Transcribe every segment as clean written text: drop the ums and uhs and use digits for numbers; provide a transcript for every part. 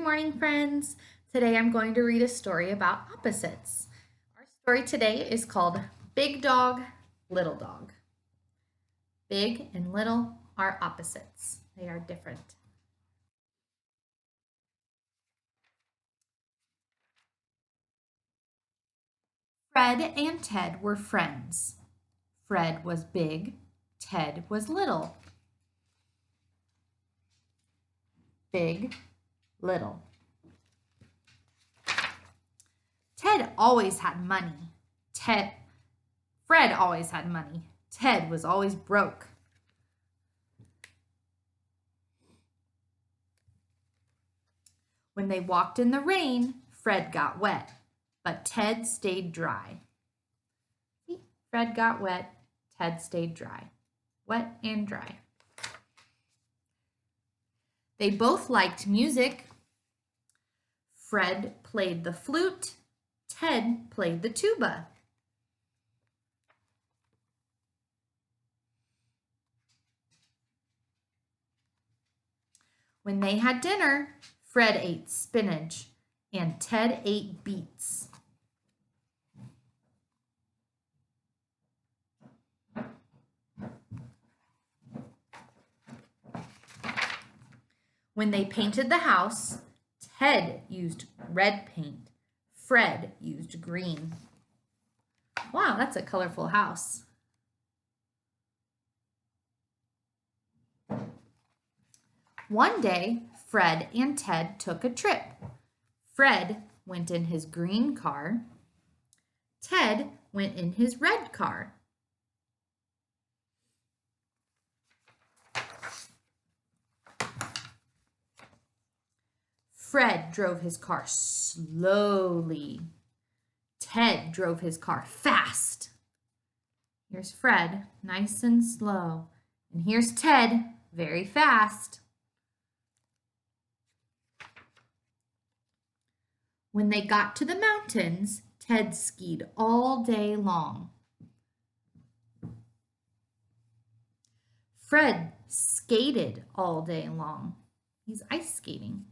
morning, friends. Today I'm going to read a story about opposites. Our story today is called Big Dog, Little Dog. Big and little are opposites. They are different. Fred and Ted were friends. Fred was big, Ted was little. Big, little. Ted always had money. Fred always had money. Ted was always broke. When they walked in the rain, Fred got wet, but Ted stayed dry. See? Fred got wet, Ted stayed dry. Wet and dry. They both liked music. Fred played the flute, Ted played the tuba. When they had dinner, Fred ate spinach and Ted ate beets. When they painted the house, Ted used red paint. Fred used green. Wow, that's a colorful house. One day, Fred and Ted took a trip. Fred went in his green car. Ted went in his red car. Fred drove his car slowly. Ted drove his car fast. Here's Fred, nice and slow. And here's Ted, very fast. When they got to the mountains, Ted skied all day long. Fred skated all day long. He's ice skating.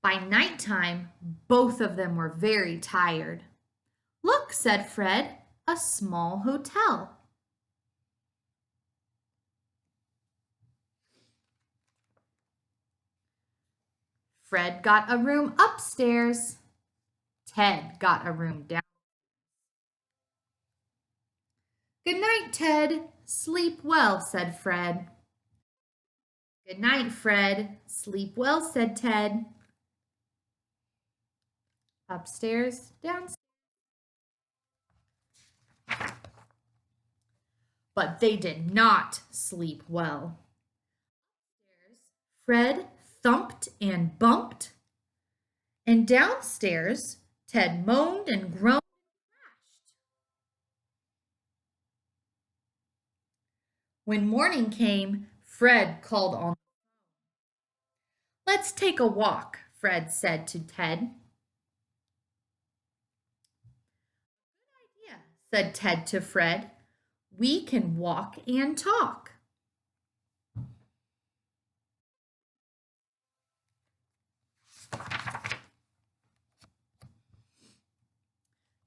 By nighttime, both of them were very tired. "Look," said Fred, "a small hotel." Fred got a room upstairs. Ted got a room down. "Good night, Ted. Sleep well," said Fred. "Good night, Fred. Sleep well," said Ted. Upstairs, downstairs. But they did not sleep well. Upstairs, Fred thumped and bumped, and downstairs, Ted moaned and groaned and crashed. When morning came, Fred called on. "Let's take a walk," Fred said to Ted. "Good idea," said Ted to Fred. "We can walk and talk."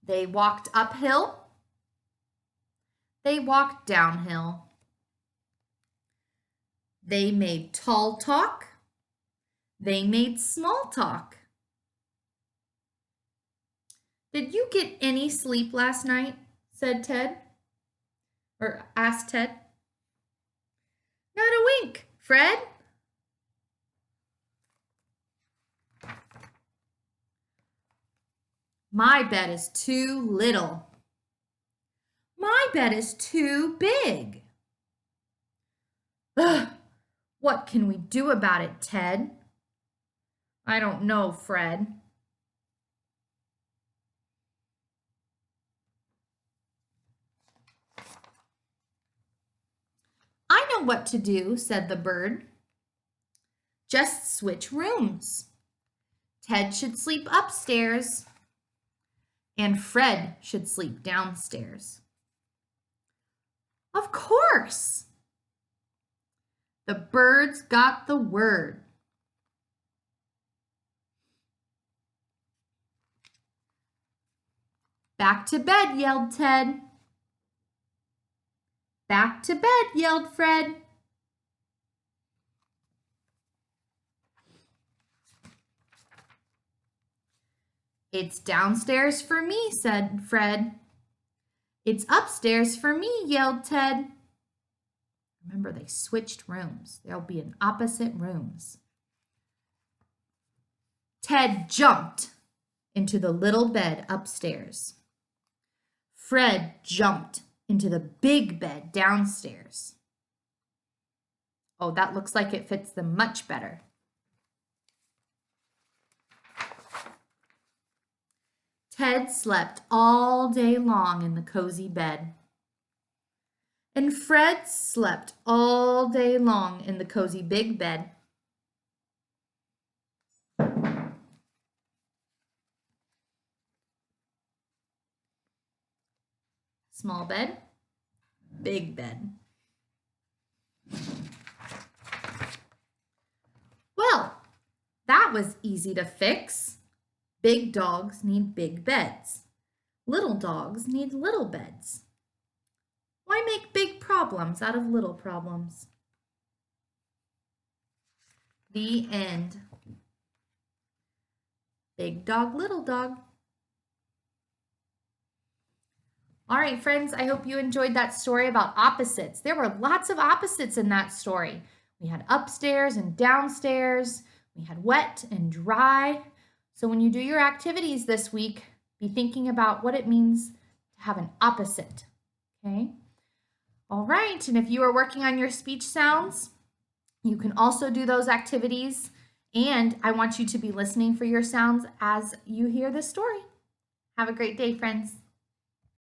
They walked uphill. They walked downhill. They made tall talk. They made small talk. "Did you get any sleep last night?" said Ted, or asked Ted. "Not a wink, Fred." "My bed is too little." "My bed is too big." "Ugh, what can we do about it, Ted?" "I don't know, Fred." "I know what to do," said the bird. "Just switch rooms. Ted should sleep upstairs, and Fred should sleep downstairs." "Of course." The birds got the word. Back to bed, yelled Ted. Back to bed, yelled Fred. It's downstairs for me, said Fred. It's upstairs for me, yelled Ted. Remember, they switched rooms. They'll be in opposite rooms. Ted jumped into the little bed upstairs. Fred jumped into the big bed downstairs. Oh, that looks like it fits them much better. Ted slept all day long in the cozy bed. And Fred slept all day long in the cozy big bed. Small bed, big bed. Well, that was easy to fix. Big dogs need big beds. Little dogs need little beds. Why make big problems out of little problems? The end. Big dog, little dog. All right, friends, I hope you enjoyed that story about opposites. There were lots of opposites in that story. We had upstairs and downstairs. We had wet and dry. So when you do your activities this week, be thinking about what it means to have an opposite, okay? All right, and if you are working on your speech sounds, you can also do those activities. And I want you to be listening for your sounds as you hear this story. Have a great day, friends.